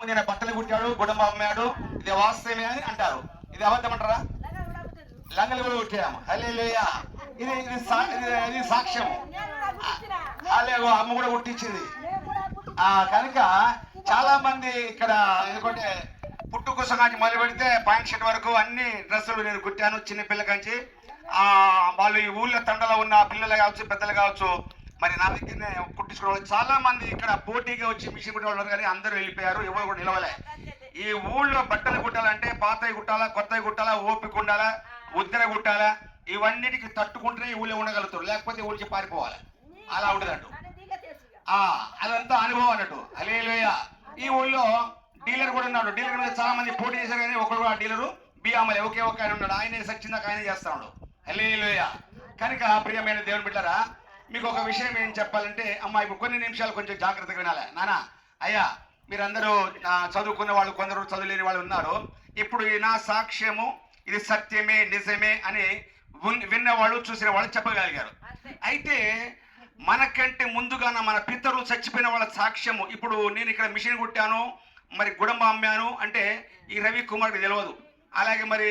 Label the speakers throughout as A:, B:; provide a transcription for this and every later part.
A: నేను బట్టలు కుట్టాడు, గుడంబ అమ్మాడు, ఇది వాస్తవమే అని అంటారు. ఇది అబద్ధం అంటారా? లంగలు కూడా కుట్టాము. హల్లెలూయా. ఇది సాక్ష్యం. అలాగో అమ్మ కూడా కుట్టించింది. కనుక చాలా మంది ఇక్కడ ఎందుకంటే పుట్టుకొస నాటి మొదలు పెడితే పాయింట్ షర్ట్ వరకు అన్ని డ్రెస్సులు నేను కుట్టాను. చిన్న పిల్ల కంచి వాళ్ళు ఈ ఊళ్ళో తండలో ఉన్న పిల్లలు కావచ్చు, పెద్దలు కావచ్చు, మరి నా దగ్గరనే కుట్టించుకునే వాళ్ళు చాలా మంది ఇక్కడ పోటీగా వచ్చి మిషన్ కుట్టే వాళ్ళు, కానీ అందరూ వెళ్ళిపోయారు, ఎవరు కూడా నిలవలే. ఈ ఊళ్ళో బట్టలు కుట్టాలంటే పాతవి కుట్టాలా, కొత్తవి కుట్టాలా, ఓపిక ఉండాలా, ఉద్దర కుట్టాలా, ఇవన్నిటికి తట్టుకుంటేనే ఈ ఊళ్ళో ఉండగలుగుతారు, లేకపోతే ఊరికి పారిపోవాలి. అలా ఉండదంటూ అదంతా అనుభవం అన్నట్టు. హల్లెలూయా. ఈ ఊళ్ళో డీలర్ కూడా ఉన్నాడు. డీలర్ మీద చాలా మంది పోటీ చేశారు, కానీ ఒకడు కూడా డీలరు బియ్యామలే ఒకే ఒక ఆయన ఉన్నాడు. ఆయనే సచ్చిందాక ఆయన చేస్తున్నాడు. హల్లెలూయా. కనుక ప్రియమైన దేవుని బిడ్డలారా, మీకు ఒక విషయం ఏం చెప్పాలంటే, అమ్మా ఇప్పుడు కొన్ని నిమిషాలు కొంచెం జాగ్రత్తగా వినాలి. నానా అయ్యా, మీరందరూ చదువుకున్న వాళ్ళు, కొందరు చదువులేని వాళ్ళు ఉన్నారు. ఇప్పుడు నా సాక్ష్యము ఇది సత్యమే, నిజమే అని విన్నవాళ్ళు, చూసిన వాళ్ళు చెప్పగలిగారు. అయితే మనకంటే ముందుగాన మన పితరులు చచ్చిపోయిన వాళ్ళ సాక్ష్యము, ఇప్పుడు నేను ఇక్కడ మిషన్ కుట్టాను, మరి గుడంబ అమ్మాను అంటే ఈ రవి కుమార్కి తెలియదు. అలాగే మరి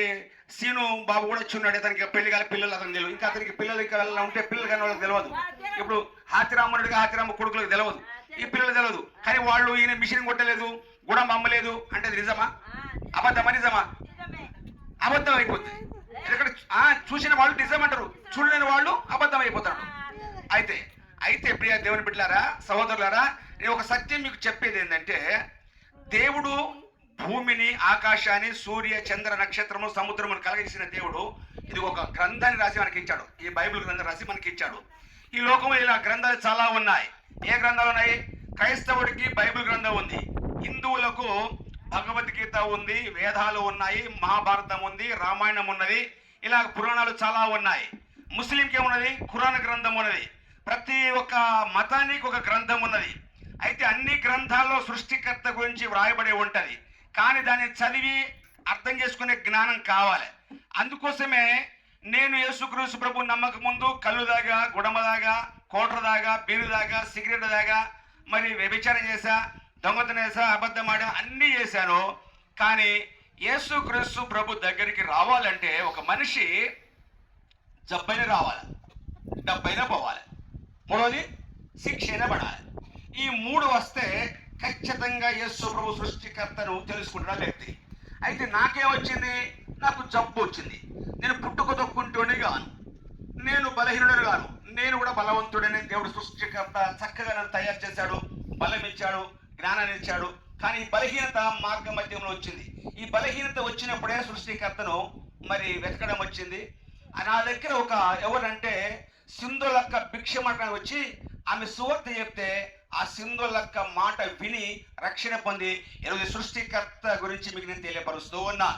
A: సీను బాబు కూడా వచ్చున్నాడు, అతనికి పెళ్లి కాలి పిల్లలు అతనికి తెలియదు. ఇంకా అతనికి పిల్లలు ఇంకా ఉంటే పిల్లలు కానీ వాళ్ళకి తెలియదు. ఇప్పుడు హాతిరాముడిగా హాతిరామ కొడుకులకు తెలియదు, ఈ పిల్లలు తెలియదు. కానీ వాళ్ళు ఈయన మిషన్ కొట్టలేదు, గుడంబ అమ్మలేదు అంటే అది నిజమా అబద్ధమా? నిజమా? అబద్ధం అయిపోతుంది. ఎందుకంటే చూసిన వాళ్ళు నిజం అంటారు, చూడలేని వాళ్ళు అబద్ధం అయిపోతారు. అయితే ప్రియ దేవుని బిడ్డలారా, సహోదరులారా, నేను ఒక సత్యం మీకు చెప్పేది ఏంటంటే, దేవుడు భూమిని, ఆకాశాన్ని, సూర్య చంద్ర నక్షత్రము సముద్రమును కలగజేసిన దేవుడు ఇది ఒక గ్రంథాన్ని రాసి మనకి ఇచ్చాడు. ఈ బైబిల్ గ్రంథం రాసి మనకి ఇచ్చాడు. ఈ లోకంలో ఇలా గ్రంథాలు చాలా ఉన్నాయి. ఏ గ్రంథాలు ఉన్నాయి? క్రైస్తవుడికి బైబిల్ గ్రంథం ఉంది, హిందువులకు భగవద్గీత ఉంది, వేదాలు ఉన్నాయి, మహాభారతం ఉంది, రామాయణం ఉన్నది, ఇలా పురాణాలు చాలా ఉన్నాయి. ముస్లింకి ఏమున్నది? ఖురాన్ గ్రంథం ఉన్నది. ప్రతి ఒక్క మతానికి ఒక గ్రంథం ఉన్నది. అయితే అన్ని గ్రంథాల్లో సృష్టికర్త గురించి వ్రాయబడి ఉంటది, కానీ దాన్ని చదివి అర్థం చేసుకునే జ్ఞానం కావాలి. అందుకోసమే నేను యేసుక్రీస్తు ప్రభు నమ్మక ముందు కళ్ళు దాగా, గుడమ దాగా, కోట్ర దాగా, బీరు దాగా, సిగరెట్ దాగా, మరి వ్యభిచారం చేశా, దొంగతనం చేశా, అబద్ధం ఆడా, అన్నీ చేశాను. కానీ యేసుక్రీస్తు ప్రభు దగ్గరికి రావాలంటే ఒక మనిషి జబ్బైన రావాలి, డబ్బైనా పోవాలి, మూడవది శిక్ష అయినా పడాలి. ఈ మూడు వస్తే ఖచ్చితంగా యేసు ప్రభు సృష్టికర్తను తెలుసుకుంటున్న వ్యక్తి. అయితే నాకేమొచ్చింది? నాకు జబ్బు వచ్చింది. నేను పుట్టుక తొక్కుంటూనే గాను, నేను బలహీనుడని గాను, నేను కూడా బలవంతుడని దేవుడు సృష్టికర్త చక్కగా నన్ను తయారు చేశాడు, బలం ఇచ్చాడు, జ్ఞానాన్ని ఇచ్చాడు. కానీ ఈ బలహీనత మార్గ మధ్యంలో వచ్చింది. ఈ బలహీనత వచ్చినప్పుడే సృష్టికర్తను మరి వెతకడం వచ్చింది. నా దగ్గర ఒక ఎవరంటే సింధులక్క భిక్షమట వచ్చి ఆమె సువార్త చెప్తే ఆ సింధులక్క మాట విని రక్షణ పొంది ఈరోజు సృష్టికర్త గురించి మీకు నేను తెలియపరుస్తూ ఉన్నా.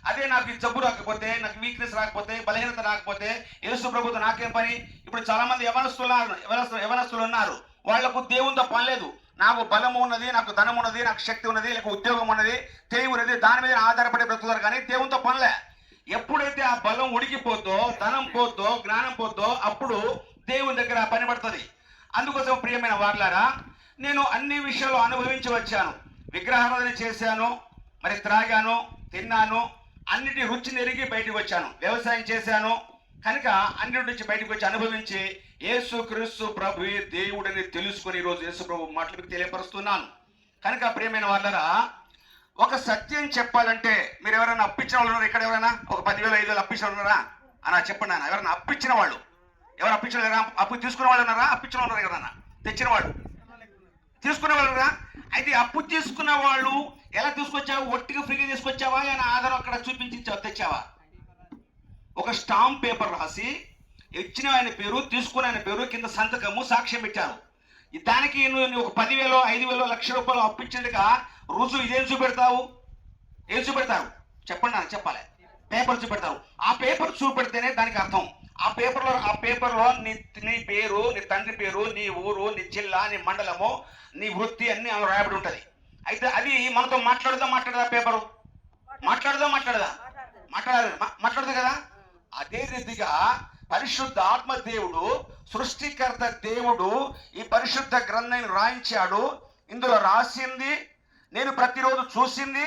A: అదే నాకు జబ్బు రాకపోతే, నాకు వీక్నెస్ రాకపోతే, బలహీనత రాకపోతే యేసు ప్రభుతో నాకేం పని? ఇప్పుడు చాలా మంది యవనస్తులు ఉన్నారు, వాళ్లకు దేవునితో పని లేదు. నాకు బలము ఉన్నది, నాకు ధనం ఉన్నది, నాకు శక్తి ఉన్నది, లేక ఉద్యోగం ఉన్నది, తెలివి ఉన్నది, దాని మీద ఆధారపడి బ్రతుకుతారు, కానీ దేవునితో పనిలే. ఎప్పుడైతే ఆ బలం ఉడికిపోద్దో, ధనం పోద్దో, జ్ఞానం పోద్దో, అప్పుడు దేవుని దగ్గర పని పడుతుంది. అందుకోసం ప్రియమైన వార్లారా, నేను అన్ని విషయాలు అనుభవించి వచ్చాను. విగ్రహారాధన చేశాను, మరి త్రాగాను, తిన్నాను, అన్నిటి రుచిని ఎరిగి బయటకు వచ్చాను. వ్యవసాయం చేశాను, కనుక అన్నిటి నుంచి బయటకు వచ్చి అనుభవించి యేసుక్రీస్తు ప్రభువే దేవుడని తెలుసుకుని ఈరోజు యేసు ప్రభు మాటలు మీకు తెలియపరుస్తున్నాను. కనుక ప్రియమైన వార్లారా, ఒక సత్యం చెప్పాలంటే మీరు ఎవరైనా అప్పించిన వాళ్ళు ఉన్నారు? ఇక్కడ ఎవరైనా ఒక 10,000 5,000 అప్పించిన వాళ్ళు ఉన్నారా? అలా చెప్పండి అన్న. ఎవరైనా అప్పించిన వాళ్ళు, ఎవరు అప్పించిన అప్పు తీసుకున్న వాళ్ళు ఉన్నారా? అప్పించిన వాళ్ళు ఎవరన్నా? తెచ్చిన వాళ్ళు, తీసుకునే వాళ్ళు కదా. అయితే అప్పు తీసుకున్న వాళ్ళు ఎలా తీసుకొచ్చావు? ఒట్టిగా ఫ్రీగా తీసుకొచ్చావా? అని ఆధారం అక్కడ చూపించి తెచ్చావా? ఒక స్టాంప్ పేపర్ రాసి ఇచ్చిన ఆయన పేరు, తీసుకున్న ఆయన పేరు, కింద సంతకము, సాక్ష్యం ఇచ్చారు. దానికి నువ్వు ఒక 10,000 5,000 లక్ష రూపాయలు అప్పించేట్టుగా రుజువు ఇదేం చూపెడతావు? ఏం చూపెడతారు చెప్పండి? నాకు చెప్పాలి. పేపర్ చూపెడతారు. ఆ పేపర్ చూపెడితేనే దానికి అర్థం. ఆ పేపర్లో నీ పేరు, నీ తండ్రి పేరు, నీ ఊరు, నీ జిల్లా, నీ మండలము, నీ వృత్తి అన్ని రాయబడి ఉంటుంది. అయితే అది మనతో మాట్లాడదా పేపరు? మాట్లాడదు కదా. అదే రీతిగా పరిశుద్ధ ఆత్మ దేవుడు, సృష్టికర్త దేవుడు ఈ పరిశుద్ధ గ్రంథాన్ని రాయించాడు. ఇందులో రాసింది నేను ప్రతిరోజు చూసింది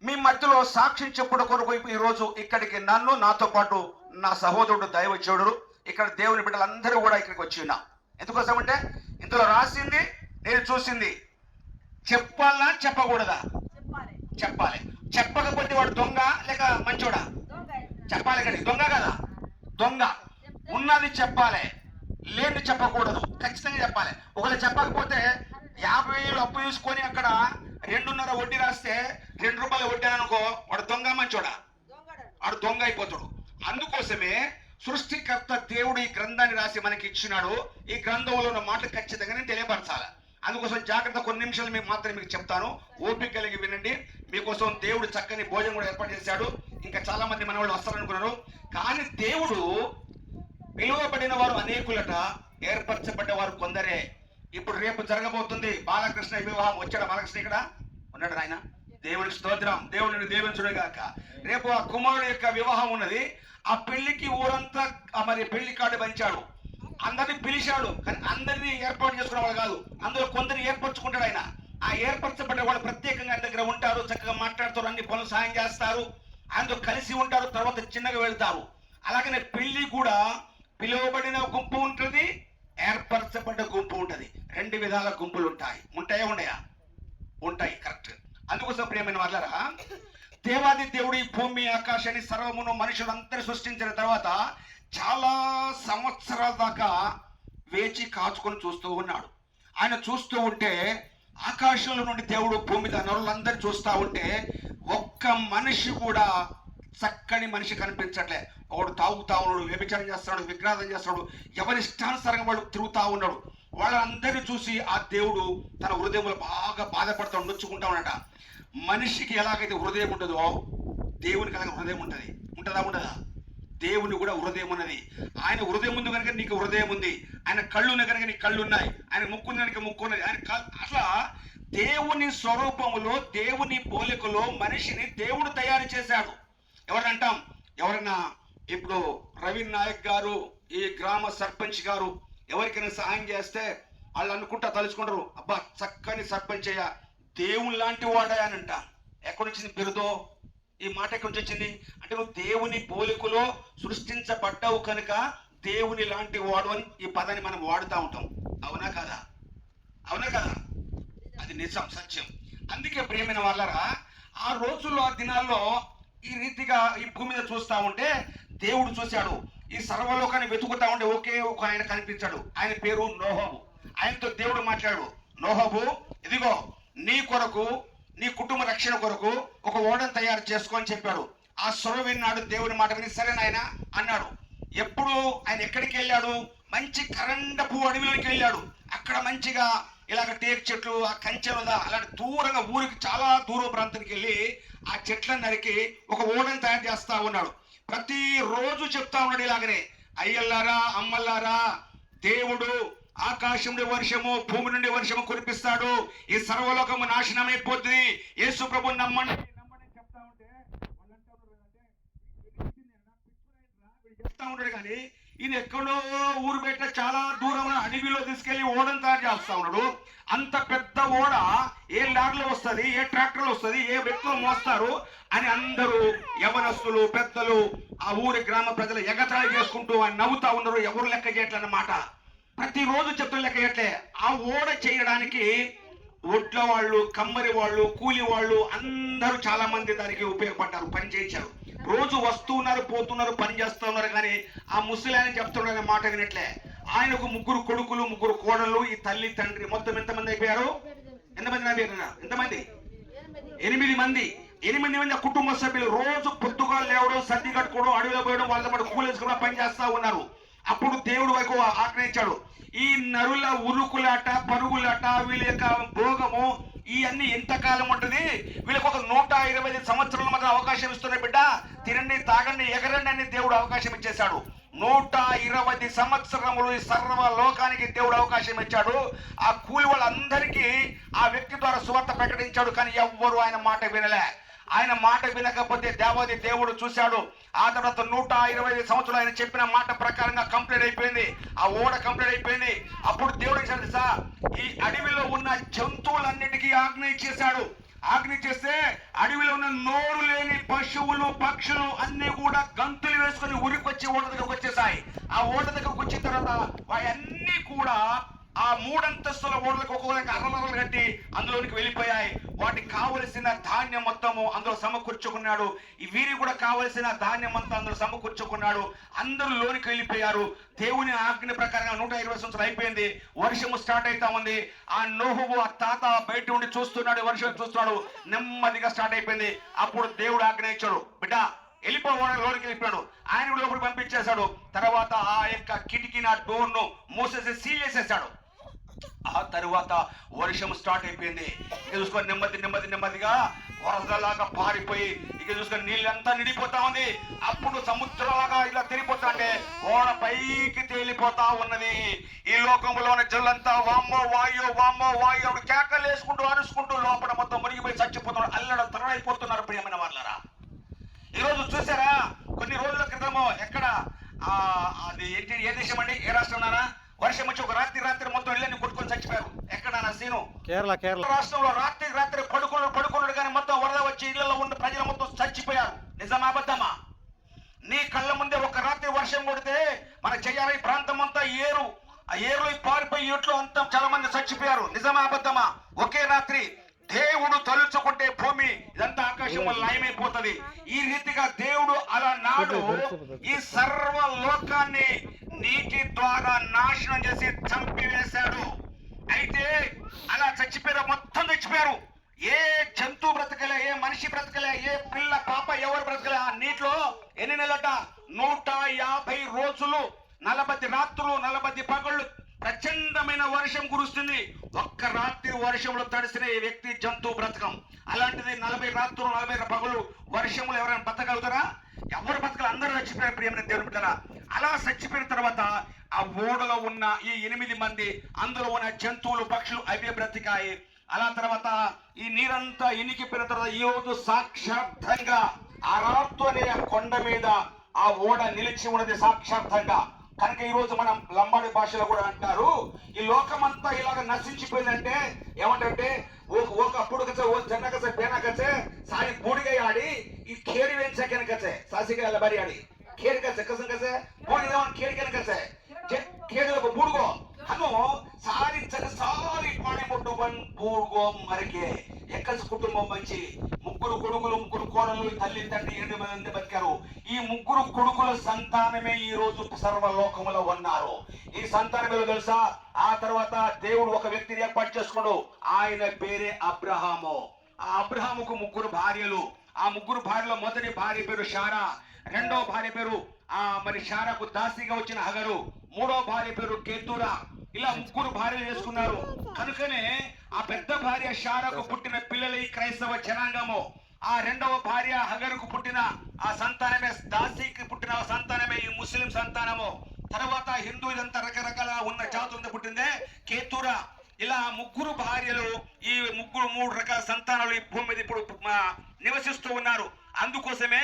A: మీ మధ్యలో సాక్ష్యం చెప్పుడు కొరకు ఈరోజు ఇక్కడికి నన్ను, నాతో పాటు నా సహోదరుడు దైవజనుడు, ఇక్కడ దేవుని బిడ్డలందరూ కూడా ఇక్కడికి వచ్చి ఉన్నాం. ఎందుకోసం అంటే ఇందులో రాసింది, నేను చూసింది చెప్పాలా చెప్పకూడదా? చెప్పాలి. చెప్పకపోతే వాడు దొంగ లేక మంచోడా? చెప్పాలి కానీ దొంగ కదా. దొంగ ఉన్నది చెప్పాలి, లేని చెప్పకూడదు. ఖచ్చితంగా చెప్పాలి. ఒకవేళ చెప్పకపోతే 50,000 అప్పు తీసుకొని అక్కడ 2.5 వడ్డీ రాస్తే 2 రూపాయలు వడ్డీ అనుకో, వాడు దొంగ మంచోడా? వాడు దొంగ అయిపోతాడు. అందుకోసమే సృష్టికర్త దేవుడు ఈ గ్రంథాన్ని రాసి మనకి ఇచ్చినాడు. ఈ గ్రంథంలో ఉన్న మాటలు ఖచ్చితంగా నేను తెలియపరచాలి. అందుకోసం జాగ్రత్త కొన్ని నిమిషాలు మీకు మాత్రం మీకు చెప్తాను. ఓపిక కలిగి వినండి. మీకోసం దేవుడు చక్కని భోజనం కూడా ఏర్పాటు చేశాడు. ఇంకా చాలా మంది మన వాళ్ళు వస్తారనుకున్నారు. కానీ దేవుడు పిలువబడిన వారు అనేకులట, ఏర్పరచబడ్డ వారు కొందరే. ఇప్పుడు రేపు జరగబోతుంది బాలకృష్ణ వివాహం. వచ్చాడు బాలకృష్ణ? ఇక్కడ ఉన్నాడు ఆయన. దేవుని స్తోత్రం. దేవుడిని దీవించుడుగాక. రేపు ఆ కుమారుడు యొక్క వివాహం ఉన్నది. ఆ పెళ్లికి ఊరంతా మరి పెళ్లి కార్డు పంచాడు, అందరినీ పిలిచాడు. కానీ అందరినీ ఏర్పాటు చేసుకునే వాళ్ళు కాదు, అందులో కొందరిని ఏర్పరచుకుంటాడు ఆయన. ఆ ఏర్పరచబడ్డ వాళ్ళు ప్రత్యేకంగా ఆయన దగ్గర ఉంటారు, చక్కగా మాట్లాడతారు, అన్ని పనులు సాయం చేస్తారు, ఆయనతో కలిసి ఉంటారు, తర్వాత చిన్నగా వెళ్తారు. అలాగనే పెళ్లి కూడా పిలువబడిన గుంపు ఉంటుంది, ఏర్పరచబడ్డ గుంపు ఉంటుంది. 2 విధాల గుంపులు ఉంటాయి. ఉంటాయా? ఉండయా? ఉంటాయి. కరెక్ట్. అందుకోసం ప్రియమైన వాళ్ళరా, దేవాది దేవుడు ఈ భూమి ఆకాశాన్ని సర్వమును మనుషులందరూ సృష్టించిన తర్వాత చాలా సంవత్సరాల దాకా వేచి కాచుకొని చూస్తూ ఉన్నాడు. ఆయన చూస్తూ ఉంటే ఆకాశంలో నుండి దేవుడు భూమి మీద నరులందరూ చూస్తూ ఉంటే ఒక్క మనిషి కూడా చక్కని మనిషి కనిపించట్లే. ఒకడు తాగుతా ఉన్నాడు, వ్యభిచారం చేస్తున్నాడు, విగ్రహం చేస్తున్నాడు, ఎవరి ఇష్టానుసారంగా వాడు తిరుగుతా ఉన్నాడు. వాళ్ళందరినీ చూసి ఆ దేవుడు తన హృదయంలో బాగా బాధపడతాడు, నొచ్చుకుంటా ఉన్నాడట. మనిషికి ఎలాగైతే హృదయం ఉంటుందో దేవునికి అలాగే హృదయం ఉంటుంది. ఉంటుందా? ఉండదా? దేవుని కూడా హృదయం ఉన్నది. ఆయన హృదయం ఉంది కనుక నీకు హృదయం ఉంది. ఆయన కళ్ళు ఉన్నాయి కనుక నీకు కళ్ళు ఉన్నాయి. ఆయన ముక్కు ఉంది కనుక ముక్కు ఉన్నది. ఆయన అట్లా దేవుని స్వరూపములో, దేవుని పోలికలో మనిషిని దేవుడు తయారు చేశాడు. ఎవరంటాం? ఎవరైనా ఇప్పుడు రవి నాయక్ గారు, ఈ గ్రామ సర్పంచ్ గారు ఎవరికైనా సహాయం చేస్తే వాళ్ళు అనుకుంటా తలుచుకుంటారు, అబ్బా చక్కని సర్పంచ్ అయ్యా, దేవుని లాంటి వాడా అని అంట. ఎక్కడి వచ్చింది బిరుదో? ఈ మాట ఎక్కడి నుంచి వచ్చింది అంటే నువ్వు దేవుని పోలికలో సృష్టించబడ్డావు కనుక దేవుని లాంటి వాడు అని ఈ పదాన్ని మనం వాడుతూ ఉంటాం. అవునా కదా? అవునా కదా? అది నిజం, సత్యం. అందుకే ప్రియమైన వాళ్ళరా, ఆ రోజుల్లో, ఆ దినాల్లో ఈ రీతిగా ఈ భూమి మీద చూస్తూ ఉంటే దేవుడు చూశాడు. ఈ సర్వలోకాన్ని వెతుకుతా ఉంటే ఒకే ఒక ఆయన కనిపించాడు. ఆయన పేరు నోహబు. ఆయనతో దేవుడు మాట్లాడు, నోహబు ఇదిగో నీ కొరకు, నీ కుటుంబ రక్షణ కొరకు ఒక ఓడను తయారు చేసుకో అని చెప్పాడు. ఆ స్వరం విన్నాడు, దేవుని మాట విని సరే నాయన అన్నాడు. ఎప్పుడు ఆయన ఎక్కడికి వెళ్ళాడు? మంచి కరండపు అడవిలోకి వెళ్ళాడు. అక్కడ మంచిగా ఇలాగ టేక్ చెట్లు, ఆ కంచెలు అలాంటి దూరంగా ఊరికి చాలా దూర ప్రాంతానికి వెళ్ళి ఆ చెట్లను నరికి ఒక ఓడను తయారు చేస్తా ఉన్నాడు. ప్రతిరోజు చెప్తా ఉన్నాడు ఇలాగనే, అయ్యల్లారా అమ్మల్లారా, దేవుడు ఆకాశం నుండి వర్షము, భూమి నుండి వర్షము కురిపిస్తాడు, ఈ సర్వలోకము నాశనం అయిపోతుంది, యేసు ప్రభు నమ్మండి నమ్మని చెప్తా ఉంటే చెప్తా ఉంటాడు. కానీ ఈయన ఎక్కడో ఊరు బయట చాలా దూరంలో అడవిలో తీసుకెళ్లి ఓడను తయారు చేస్తా ఉన్నాడు. అంత పెద్ద ఓడ ఏ లారీలో వస్తుంది, ఏ ట్రాక్టర్లో వస్తుంది, ఏ వ్యక్తులు మోస్తారు అని అందరూ యవనస్తులు, పెద్దలు, ఆ ఊరి గ్రామ ప్రజలు ఎగతాళి చేసుకుంటూ ఆయన నవ్వుతా ఉన్నారు. ఎవరు లెక్క చేయట్లన్నమాట. ప్రతిరోజు చెప్తున్న లెక్క చేయట్లే. ఆ ఓడ చేయడానికి ఒడ్ల వాళ్ళు, కమ్మరి వాళ్ళు, కూలి వాళ్ళు అందరూ చాలా మంది దానికి ఉపయోగపడ్డారు, పని చేయించారు. రోజు వస్తూ ఉన్నారు, పోతున్నారు, పని చేస్తూ ఉన్నారు. కానీ ఆ ముసలాయన చెప్తున్నాడు మాట వినట్లే. ఆయనకు 3 కొడుకులు, 3 కోడళ్ళు, ఈ తల్లి తండ్రి మొత్తం ఎంతమంది అయిపోయారు? ఎంతమంది అయిపోయారు? ఎంతమంది? 8 మంది. 8 మంది ఆ కుటుంబ సభ్యులు రోజు పొద్దుగా లేవడం, సర్ది కట్టుకోవడం, అడవిలో పోయడం, వాళ్ళతో పాటు కూలేసుకుని పని చేస్తా ఉన్నారు. అప్పుడు దేవుడు వైపు ఆజ్ఞయించాడు, ఈ నరుల ఉరుకులాట, పరుగులాట, వీళ్ళ యొక్క భోగము ఇవన్నీ ఎంతకాలం ఉంటుంది? వీళ్ళకి ఒక 120 సంవత్సరాల మధ్య అవకాశం ఇస్తున్న బిడ్డ, తినండి, తాగండి, ఎగరండి అని దేవుడు అవకాశం ఇచ్చేశాడు. 120 సంవత్సరములు ఈ సర్వ లోకానికి దేవుడు అవకాశం ఇచ్చాడు. ఆ కూలి వాళ్ళందరికీ ఆ వ్యక్తి ద్వారా సువార్త ప్రకటించాడు. కానీ ఎవ్వరు ఆయన మాట వినలే. ఆయన మాట వినకపోతే దేవాది దేవుడు చూశాడు. ఆ తర్వాత 125 సంవత్సరాలు ఆయన చెప్పిన మాట ప్రకారంగా కంప్లీట్ అయిపోయింది. ఆ ఓడ కంప్లీట్ అయిపోయింది. అప్పుడు దేవుడు ఏం తెలుసా, ఈ అడవిలో ఉన్న జంతువులన్నిటికీ ఆజ్ఞ చేశాడు. ఆజ్ఞ చేస్తే అడవిలో ఉన్న నోరు లేని పశువులు పక్షులు అన్ని కూడా గంతులు వేసుకుని ఉరికొచ్చి ఓట దగ్గరకు వచ్చేసాయి. ఆ ఓట దగ్గరకు వచ్చిన తర్వాత అవన్నీ కూడా ఆ 3 అంతస్తుల ఓడలకు ఒక్కొక్కరికి అరలరలు కట్టి అందులోనికి వెళ్ళిపోయాయి. వాటికి కావలసిన ధాన్యం మొత్తము అందులో సమకూర్చుకున్నాడు. ఈ వీరి కూడా కావలసిన ధాన్యం అంతా అందులో సమకూర్చుకున్నాడు. అందరూ లోనికి వెళ్ళిపోయారు. దేవుని ఆజ్ఞ ప్రకారంగా 120 సంవత్సరాలు అయిపోయింది. వర్షము స్టార్ట్ అవుతా ఉంది. ఆ నోహువు ఆ తాత బయట ఉండి చూస్తున్నాడు, వర్షం చూస్తున్నాడు. నెమ్మదిగా స్టార్ట్ అయిపోయింది. అప్పుడు దేవుడు ఆజ్ఞ ఇచ్చాడు, బిడ్డ వెళ్ళిపోవడానికి లోనికి వెళ్ళిపోయాడు. ఆయన లోపలికి పంపించేశాడు. తర్వాత ఆ యొక్క కిటికీని ఆ డోర్ ను మూసేసి సీల్ చేసేసాడు. ఆ తరువాత వర్షం స్టార్ట్ అయిపోయింది. ఇక చూసుకొని నెమ్మదిగా వరదలాగా పారిపోయి ఇక చూసుకొని నీళ్ళంతా నిండిపోతా ఉంది. అప్పుడు సముద్రంలాగా ఇలా తిరిగిపోతా అంటే ఓడ పైకి తేలిపోతా ఉన్నది. ఈ లోకంలో ఉన్న జల్లంతా వామ్మో వాయో అప్పుడు కేకలు వేసుకుంటూ అరుచుకుంటూ లోపల మొత్తం మునిగిపోయి చచ్చిపోతున్నారు. అల్లడ తరలైపోతున్నారు. ప్రియమైన వాళ్ళరా, ఈరోజు చూసారా, కొన్ని రోజుల క్రితము ఎక్కడ అది ఏంటి, ఏ దేశం అండి, ఏ రాష్ట్రం నానా, వర్షం వచ్చి ఒక రాత్రి మొత్తం ఇళ్ళని కొట్టుకొని చచ్చిపోయారు. ఎక్కడ సీను, కేరళ రాష్ట్రంలో రాత్రి పడుకున్నాడు కానీ మొత్తం వరద వచ్చి ఇళ్లలో ఉన్న ప్రజలు మొత్తం చచ్చిపోయారు. నిజమా అబద్ధమా? నీ కళ్ళ ముందే ఒక రాత్రి వర్షం కొడితే మన చెయ్యాలి ప్రాంతం అంతా ఆ ఏరులో పారిపోయి ఇంట్లో అంతా చాలా మంది చచ్చిపోయారు. నిజమా అబద్ధమా? ఒకే రాత్రి దేవుడు తలుచుకుంటే భూమి ఇదంతా ఆకాశం వల్ల లయమైపోతుంది. ఈ రీతిగా దేవుడు అలా నాడు ఈ సర్వ లోకాన్ని నీటి ద్వారా నాశనం చేసి చంపివేశాడు. అయితే అలా చచ్చిపోయారు, మొత్తం చచ్చిపోయారు. ఏ జంతువు బ్రతకలే, ఏ మనిషి బ్రతకలే, ఏ పిల్ల పాప ఎవరు బ్రతకలే. ఆ నీటిలో ఎన్ని నెలట, 150 రోజులు, 40 రాత్రులు 40 పగళ్ళు ప్రచండమైన వర్షం కురుస్తుంది. ఒక్క రాత్రి వర్షంలో తడిసిన ఈ వ్యక్తి జంతువు బ్రతకం. అలాంటిది 40 రాత్రులు 40 పగలు వర్షంలో ఎవరైనా బతకగలుగుతారా? ఎవరు బతకలు, అందరూ చచ్చిపోయారు. ప్రియమైన దేవుని బిడ్డలారా, అలా చచ్చిపోయిన తర్వాత ఆ ఓడలో ఉన్న ఈ 8 మంది, అందులో ఉన్న జంతువులు పక్షులు అవే బ్రతికాయి. అలా తర్వాత ఈ నీరంతా ఎనికిపోయిన తర్వాత ఈ రోజు సాక్షార్థంగా అరాత్తు అనే కొండ మీద ఆ ఓడ నిలిచి ఉన్నది సాక్షార్థంగా. కనుక ఈ రోజు మనం లంబాడి భాషలో కూడా అంటారు, ఈ లోకమంతా ఇలాగ నశించిపోయిందంటే ఏమంటే ఒకప్పుడు కచ్చే ఓ జన్న కచ్చే పేన కచ్చే సాయి బూడిగై ఆడి ఈ ఖేడి వెంచకన కచ్చే సాసిగా లబరి ఆడి ఖేడి కచ్చే కసం కచ్చే బూడిదేవన్ ఖేడి కన కచ్చే ఖేడిలో బూడుగో హను సారి సారి పాణి ముట్టు బూడుగో మరికే ఎక్కస్ కుటుంబం మంచి 3 కొడుకులు 3 కోడలు, తల్లి తండ్రి 7 మంది బతికారు. ఈ 3 కొడుకుల సంతానమే ఈ రోజు సర్వలోకములో ఉన్నారు. ఈ సంతానమే తెలుసా, ఆ తర్వాత దేవుడు ఒక వ్యక్తిని ఏర్పాటు చేసుకున్నాడు. ఆయన పేరే అబ్రహాము. ఆ అబ్రహాముకు 3 భార్యలు. ఆ 3 భార్యలో మొదటి భార్య పేరు శారా, రెండో భార్య పేరు మరి శారాకు దాసిగా వచ్చిన హగరు, మూడో భార్య పేరు కేతురా. ఇలా 3 భార్యలు చేసుకున్నారు. కనుకనే ఆ పెద్ద భార్య శారాకు పుట్టిన పిల్లలు ఈ క్రైస్తవ జనాంగము. ఆ రెండవ భార్య హగరుకు పుట్టిన ఆ సంతానమే, దాసికి పుట్టిన సంతానమే ఈ ముస్లిం సంతానము. తర్వాత హిందూ ఇదంతా రకరకాల ఉన్న జాతులతో పుట్టిందే కేతురా. ఇలా 3 భార్యలు, ఈ 3 రకాల సంతానాలు ఈ భూమి మీద ఇప్పుడు నివసిస్తూ ఉన్నారు. అందుకోసమే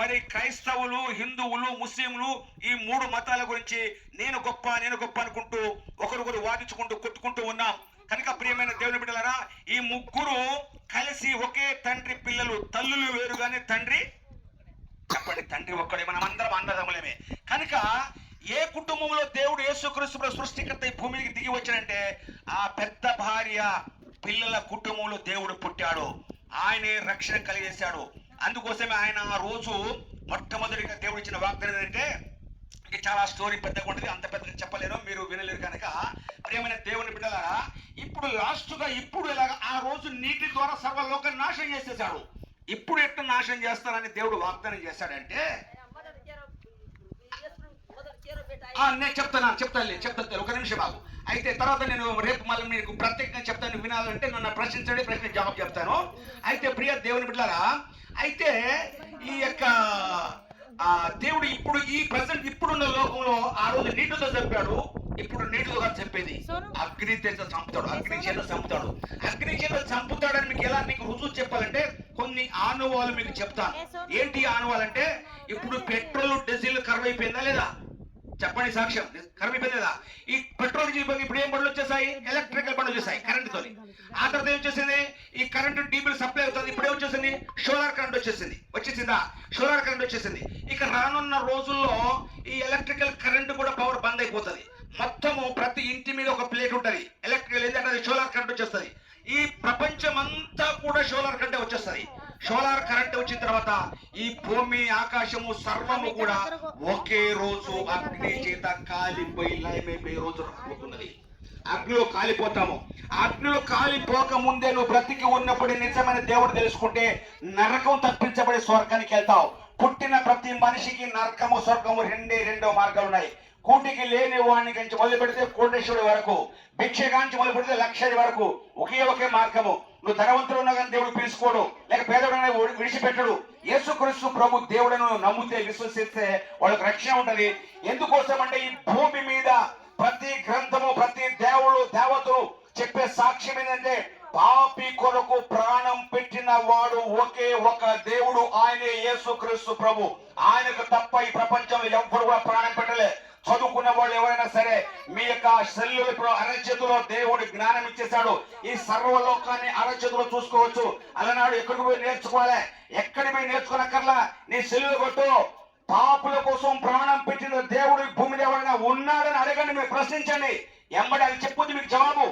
A: మరి క్రైస్తవులు, హిందువులు, ముస్లింలు ఈ 3 మతాల గురించి నేను గొప్ప అనుకుంటూ ఒకరికొకరు వాదించుకుంటూ కొట్టుకుంటూ ఉన్నాం. కనుక ప్రియమైన దేవుని బిడ్డలారా, ఈ 3 కలిసి ఒకే తండ్రి పిల్లలు. తల్లులు వేరుగానే తండ్రి చెప్పండి, తండ్రి ఒక్కడే. మనం అందరం అన్నదమ్ములమే. కనుక ఏ కుటుంబంలో దేవుడు యేసుక్రీస్తు సృష్టికర్త ఈ భూమికి దిగి వచ్చాడంటే ఆ పెద్ద భార్య పిల్లల కుటుంబంలో దేవుడు పుట్టాడు. ఆయనే రక్షణ కలిగేశాడు. అందుకోసమే ఆయన ఆ రోజు మొట్టమొదటిగా దేవుడు ఇచ్చిన వాగ్దానం ఏంటంటే, ఇంకా చాలా స్టోరీ పెద్దగా ఉంటుంది, అంత పెద్దగా చెప్పలేను, మీరు వినలేరు. కనుక ప్రియమైన దేవుని బిడ్డలారా, ఇప్పుడు లాస్ట్గా ఇప్పుడు ఇలాగ ఆ రోజు నీటి ద్వారా సర్వలోకాన్ని నాశనం చేసేసాడు. ఇప్పుడు ఎట్లా నాశనం చేస్తానని దేవుడు వాగ్దానం చేశాడంటే, నేను చెప్తాను ఒక నిమిషం బాబు. అయితే తర్వాత నేను రేపు మళ్ళీ మీకు ప్రత్యేకంగా చెప్తాను. వినాలంటే నన్ను ప్రశ్నించండి, ప్రశ్న జవాబు చెప్తాను. అయితే ప్రియ దేవుని బిడ్డలారా, అయితే ఈ యొక్క దేవుడు ఇప్పుడు ఈ ప్రజెంట్ ఇప్పుడున్న లోకంలో ఆ రోజు నీటితో చంపాడు. ఇప్పుడు నీటితో కాదు చెప్పేది, అగ్నితో చంపుతాడు. అగ్ని చేత చంపుతాడని మీకు ఎలా మీకు రుజువు చెప్పాలంటే, కొన్ని కొన్ని ఆనవాళ్ళు మీకు చెప్తాను. ఏంటి ఆనవాళ్ళంటే, ఇప్పుడు పెట్రోల్ డీజిల్ కరువైపోయిందా లేదా? చెప్పండి సాక్ష్యం. కరువైపోయింది లేదా? ఈ పెట్రోల్ డీజిల్ ఇప్పుడు ఏం బండ్లు వచ్చేసాయి? ఎలక్ట్రికల్ బండ్లు వచ్చేసాయి కరెంటుతో. ఆ తర్వాత ఏం వచ్చేసింది? ఈ కరెంటు డీజిల్ సప్లై అవుతుంది. ఇప్పుడు ఏమొచ్చేసింది? సోలార్ కరెంట్ వచ్చేసిందా? సోలార్ కరెంట్ వచ్చేసింది. ఇక రానున్న రోజుల్లో ఈ ఎలక్ట్రికల్ కరెంట్ కూడా పవర్ బంద్ అయిపోతుంది. మొత్తము ప్రతి ఇంటి మీద ఒక ప్లేట్ ఉంటుంది ఎలక్ట్రికల్, ఏంటంటే సోలార్ కరెంట్ వచ్చేస్తుంది. ఈ ప్రపంచం అంతా కూడా సోలార్ కరెంట్ వచ్చేస్తుంది. సోలార్ కరెంట్ వచ్చిన తర్వాత ఈ భూమి ఆకాశము సర్వము కూడా ఒకే రోజు అగ్ని చేత కాలిపోయి లయమైపోయే రోజు రాబోతున్నది. అగ్నిలో కాలిపోతాము. అగ్నిలో కాలిపోక ముందే నువ్వు బ్రతికి ఉన్నప్పుడు నిజమైన దేవుడు తెలుసుకుంటే నరకం తప్పించబడి స్వర్గానికి వెళ్తావు. పుట్టిన ప్రతి మనిషికి నరకము స్వర్గము రెండో మార్గాలు ఉన్నాయి. కూటికి లేని వాడిని కంచి మొదలు పెడితే కోటేశ్వరుడి వరకు, భిక్షగాంచి మొదలు పెడితే లక్షడి వరకు ఒకే మార్గము. నువ్వు ధనవంతుడు ఉన్నా కానీ దేవుడు పిలుచుకోడు, లేక పేదవాడనే విడిచిపెట్టడు. యేసుక్రీస్తు ప్రభు దేవుడను నమ్మితే విశ్వసిస్తే వాళ్ళకి రక్షణ ఉంటది. ఎందుకోసం అంటే ఈ భూమి మీద ప్రతి గ్రంథము, ప్రతి దేవతలు చెప్పే సాక్ష్యం ఏంటంటే పాపి కొరకు ప్రాణం పెట్టిన వాడు ఒకే ఒక దేవుడు, ఆయనే యేసుక్రీస్తు ప్రభు. ఆయనకు తప్ప ఈ ప్రపంచంలో ఎవ్వరు కూడా ప్రాణం పెట్టలే. చదువుకున్న వాళ్ళు ఎవరైనా సరే మీ యొక్క సెల్లులు అరచేతిలో దేవుడు జ్ఞానం ఇచ్చేశాడు. ఈ సర్వలోకాన్ని అరచేతిలో చూసుకోవచ్చు. అలనాడు ఎక్కడికి పోయి నేర్చుకోవాలి, ఎక్కడికి పోయి నేర్చుకోనక్కర్లా. నీ సెల్లులు కొట్టు. పాపుల కోసం ప్రాణం పెట్టిన దేవుడు భూమి ఎవరైనా ఉన్నాడని అడగండి, మీరు ప్రశ్నించండి. ఎంబడి అది చెప్పుద్ది మీకు జవాబు.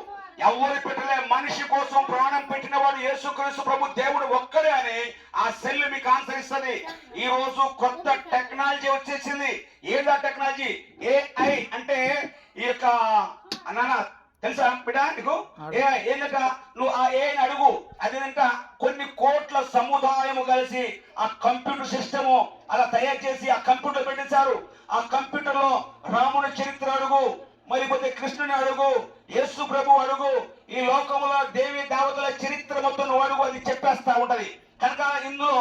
A: ఎవరు పెట్టలే. మనిషి కోసం ప్రాణం పెట్టిన వాడు యేసుక్రీస్తు ప్రభు దేవుడు ఒక్కడే అని ఆ సెల్ మీకు ఆన్సర్ ఇస్తుంది. ఈ రోజు కొత్త టెక్నాలజీ వచ్చేసింది. ఏదా టెక్నాలజీ? AI అంటే ఈ యొక్క నాన్న తెలుసా బిడ్డ నీకు? AI ఏంటంట? నువ్వు ఆ ఏఐని అడుగు. అదేంట కొన్ని కోట్ల సముదాయము కలిసి ఆ కంప్యూటర్ సిస్టము అలా తయారు చేసి ఆ కంప్యూటర్ పెట్టించారు. ఆ కంప్యూటర్ లో రాముని చరిత్ర అడుగు, మరిపోతే కృష్ణుని అడుగు, యేసు ప్రభు అడుగు, ఈ లోకంలో దేవి దేవతల చరిత్ర మొత్తం నువ్వు అడుగు, అది చెప్పేస్తా ఉంటది. కనుక ఇందులో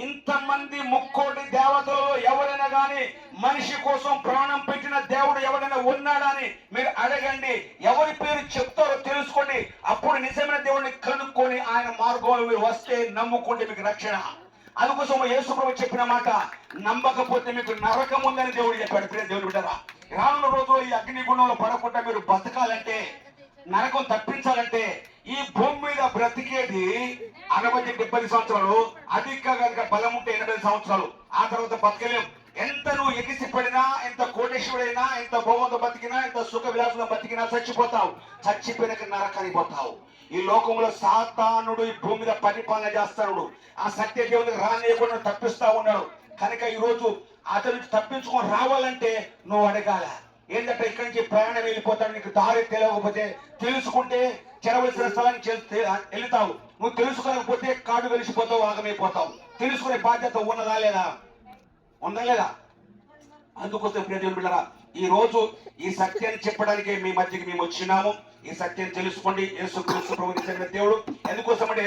A: ఇంతమంది ముక్కోటి దేవతలు ఎవరైనా కానీ మనిషి కోసం ప్రాణం పెట్టిన దేవుడు ఎవరైనా ఉన్నాడని మీరు అడగండి. ఎవరి పేరు చెప్తారో తెలుసుకోండి. అప్పుడు నిజమైన దేవుడిని కనుక్కొని ఆయన మార్గంలో మీరు వస్తే నమ్ముకుంటే మీకు రక్షణ. అందుకోసం యేసు ప్రభు చెప్పిన మాట, నమ్మకపోతే మీకు నరకం ఉందని దేవుడు చెప్పాడు. దేవుడు బిడ్డరా, రానున్న రోజుల్లో ఈ అగ్నిగుండంలో పడకుండా మీరు బతకాలంటే, నరకం తప్పించాలంటే ఈ భూమి మీద బ్రతికేది 60-70 సంవత్సరాలు, అధిక బలం ఉంటే 80 సంవత్సరాలు. ఆ తర్వాత బతకలేం. ఎంత నువ్వు ఎగిసి పడినా, ఎంత కోటేశ్వరుడైనా, ఎంత భోగంతో బతికినా, ఎంత సుఖ విలాసంతో బతికినా చచ్చిపోతావు. చచ్చిపోయినాక నరకానికి పోతావు. ఈ లోకంలో సాతానుడు ఈ భూమి మీద పరిపాలన చేస్తాడు. ఆ సత్య దేవుడికి రానియకుండా తప్పిస్తా ఉన్నాడు. కనుక ఈ రోజు అతను తప్పించుకొని రావాలంటే నువ్వు అడగాల. ఏంటంటే ఇక్కడి నుంచి ప్రయాణం వెళ్ళిపోతాడు, నీకు దారి తెలియకపోతే తెలుసుకుంటే చెరవలసిన స్థలానికి వెళ్తావు. నువ్వు తెలుసుకోకపోతే కాడు వెలిసిపోతావు, ఆగమైపోతావు. తెలుసుకునే బాధ్యత ఉన్నదా లేదా? అందుకోసం దేవుని బిడ్డలారా, ఈ రోజు ఈ సత్యాన్ని చెప్పడానికి మీ మధ్యకి మేము వచ్చినాము. ఈ సత్యం తెలుసుకోండి. యేసుక్రీస్తు ప్రభు నిజమైన దేవుడు. ఎందుకోసం అంటే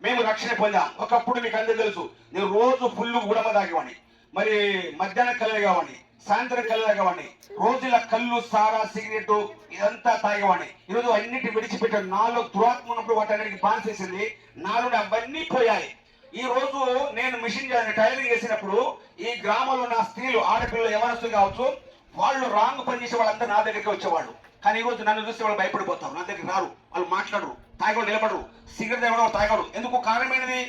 A: మేము రక్షణ పొందాం. ఒకప్పుడు మీకు అందరూ తెలుసు, నేను రోజు ఫుల్లు గుడమ తాగేవాడిని, మరి మధ్యాహ్నం కళ్ళు కావండి, సాయంత్రం కళ్ళు తాగేవాడిని, రోజుల కళ్ళు, సారా, సిగరెట్ ఇదంతా తాగేవాడిని. ఈరోజు అన్నిటి విడిచిపెట్టాడు. నాలో దురాత్మ ఉన్నప్పుడు వాటన్నిటికి బానిసేసింది. నాలో అవన్నీ పోయాయి. ఈ రోజు నేను మిషన్ టైలరింగ్ చేసినప్పుడు ఈ గ్రామంలో నా స్త్రీలు, ఆడపిల్లలు, యవనస్తులు కావచ్చు, వాళ్ళు రాంగ్ పని చేసే వాళ్ళందరూ నా దగ్గరికి వచ్చేవాళ్ళు. కానీ ఈ రోజు నన్ను చూస్తే వాళ్ళు భయపడిపోతారు, నా దగ్గర రారు, వాళ్ళు మాట్లాడరు, తాగడు, నిలబడరు, సిగరెట్ తాగడం తాగడు. ఎందుకు? కారణమైనది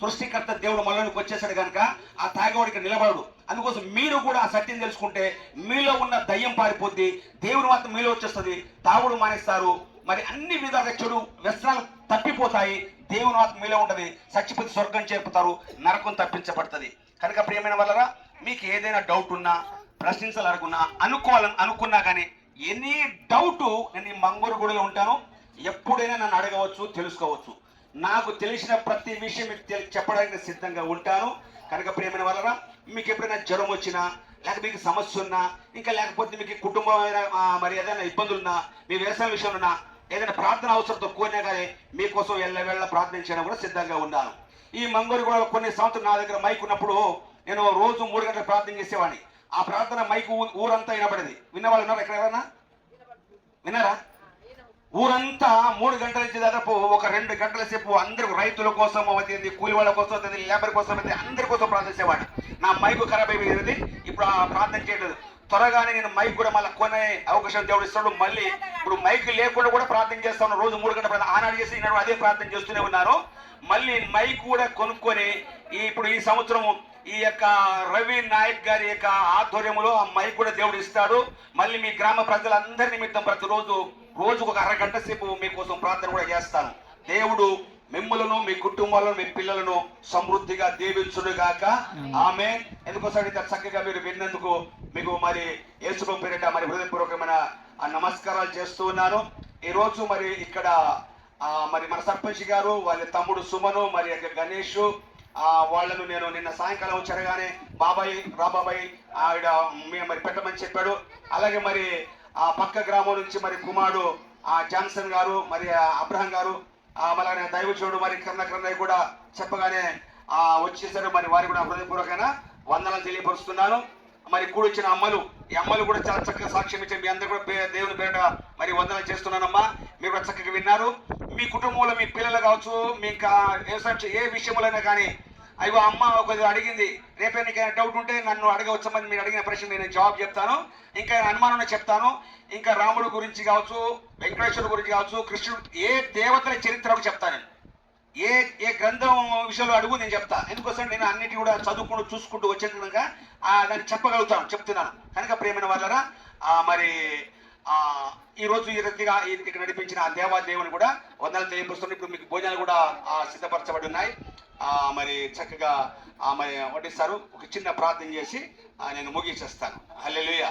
A: సృష్టికర్త దేవుడు మనలోకి వచ్చేసాడు కనుక ఆ తాగేవాడికి నిలబడడు. అందుకోసం మీరు కూడా ఆ సత్యం తెలుసుకుంటే మీలో ఉన్న దయ్యం పారిపోద్ది, దేవుడు మాత్రం మీలో వచ్చేస్తుంది. తాగుడు మానేస్తారు, మరి అన్ని విధాలుగా చెడు వ్యసనాలు తప్పిపోతాయి, దేవుని ఆత్మ మీలో ఉంటది, చచ్చిపోతే స్వర్గం చేరుపుతారు, నరకం తప్పించబడుతుంది. కనుక ప్రియమైన వాళ్ళరా, మీకు ఏదైనా డౌట్ ఉన్నా, ప్రశ్నించాలనుకున్నా, అనుకున్నా కానీ ఎనీ డౌట్, నేను ఈ మంగూరుగూడలో ఉంటాను, ఎప్పుడైనా నన్ను అడగవచ్చు, తెలుసుకోవచ్చు. నాకు తెలిసిన ప్రతి విషయం మీకు చెప్పడానికి సిద్ధంగా ఉంటాను. కనుక ప్రియమైన వాళ్ళరా, మీకు ఎప్పుడైనా జ్వరం వచ్చినా, లేక మీకు సమస్య ఉన్నా, ఇంకా లేకపోతే మీకు కుటుంబమైన మరి ఏదైనా ఇబ్బందులున్నా, మీ వ్యవసాయ విషయంలో ఉన్నా, ఏదైనా ప్రార్థన అవసరంతో కోరినా కానీ మీకోసం ఎల్లవేళ ప్రార్థన చేయడం కూడా సిద్ధంగా ఉన్నాను. ఈ మంగూరుగూడలో కొన్ని సంవత్సరాలు నా దగ్గర మైక్ ఉన్నప్పుడు నేను రోజు 3 గంటలు ప్రార్థన చేసేవాడిని. ఆ ప్రార్థన మైక్ ఊరంతా వినపడేది. విన్నవాళ్ళు ఉన్నారు? ఎక్కడ ఎవరన్నా విన్నారా? ఊరంతా 3 గంటల నుంచి దాదాపు ఒక 2 గంటల సేపు అందరూ రైతుల కోసం అవుతుంది, కూలి వాళ్ళ కోసం అవుతుంది, లేబర్ కోసం అవుతుంది, అందరి కోసం ప్రార్థించేవాడు. నా మైకు ఖరాబ్ అయిపోయింది, ఇప్పుడు ఆ ప్రార్థన చేయలేదు. త్వరగానే నేను మైక్ కూడా మళ్ళీ కొనే అవకాశం దేవుడు ఇస్తాడు. మళ్ళీ ఇప్పుడు మైక్ లేకుండా కూడా ప్రార్థన చేస్తాను. రోజు 3 గంటల ప్రార్థన ఆనాడు చేసి ఈనాడు అదే ప్రార్థన చేస్తూనే ఉన్నారు. మళ్ళీ మైక్ కూడా కొనుక్కొని ఇప్పుడు ఈ సంవత్సరం ఈ యొక్క రవి నాయక్ గారి యొక్క ఆధ్వర్యంలో ఆ మైక్ కూడా దేవుడు ఇస్తాడు. మళ్ళీ మీ గ్రామ ప్రజలందరి నిమిత్తం ప్రతిరోజు రోజుకు ఒక అరగంట సేపు మీకోసం ప్రార్థన కూడా చేస్తాను. దేవుడు మిమ్మలను, మీ కుటుంబాలను, మీ పిల్లలను సమృద్ధిగా దీవించునుగాక. ఆమె ఎందుకోసం చక్కగా మీరు విన్నందుకు మీకు మరి యేసు పేరిట మరి హృదయపూర్వకమైన నమస్కారాలు చేస్తూ ఉన్నాను. ఈ రోజు మరి ఇక్కడ మరి మన సర్పంచ్ గారు, వాళ్ళ తమ్ముడు సుమను, మరి గణేష్ వాళ్ళను నేను నిన్న సాయంకాలం వచ్చరగానే బాబాయ్ రాబాబాయ్ ఆవిడ మరి పెట్టమని చెప్పాడు. అలాగే మరి ఆ పక్క గ్రామం నుంచి మరి కుమారుడు జాన్సన్ గారు, మరి అబ్రహం గారు, అలాగే దైవచూడు మరి కర్ణయ్య కూడా చెప్పగానే వచ్చేసారు. మరి వారికి కూడా హృదయపూర్వకమైన వందనాలు తెలియపరుస్తున్నాను. మరి కూడొచ్చిన అమ్మలు, ఈ అమ్మలు కూడా చాలా చక్కగా సాక్ష్యం ఇచ్చారు. మీ అందరూ కూడా దేవుని పేరిట మరి వందనాలు చేస్తున్నానమ్మా. మీరు కూడా చక్కగా విన్నారు. మీ కుటుంబంలో మీ పిల్లలు కావచ్చు, మీకు ఏ విషయంలోనైనా కానీ అయ్యో అమ్మ కొద్దిగా అడిగింది, రేపే నీకు డౌట్ ఉంటే నన్ను అడగవచ్చమని మీరు అడిగిన ప్రశ్న నేను జవాబు చెప్తాను. ఇంకా అనుమానం చెప్తాను. ఇంకా రాముడు గురించి కావచ్చు, వెంకటేశ్వరుడు గురించి కావచ్చు, కృష్ణుడు ఏ దేవతల చరిత్రకు చెప్తాను. ఏ గ్రంథం విషయంలో అడుగు నేను చెప్తా. ఎందుకోసం నేను అన్నిటి కూడా చదువుకుంటూ చూసుకుంటూ వచ్చేట్టుగా దాన్ని చెప్పగలుగుతాను, చెప్తున్నాను. కనుక ప్రియమైన వాళ్ళరా మరి ఈరోజు ఈ రీతిగా ఇక్కడ నడిపించిన ఆ దేవాదేవుని కూడా వందనాలు తెలియపరుస్తున్నాను. ఇప్పుడు మీకు భోజనాలు కూడా సిద్ధపరచబడి ఉన్నాయి. మరి చక్కగా మరి వడ్డిస్తారు. ఒక చిన్న ప్రార్థన చేసి నేను ముగించేస్తాను. హల్లెలూయా.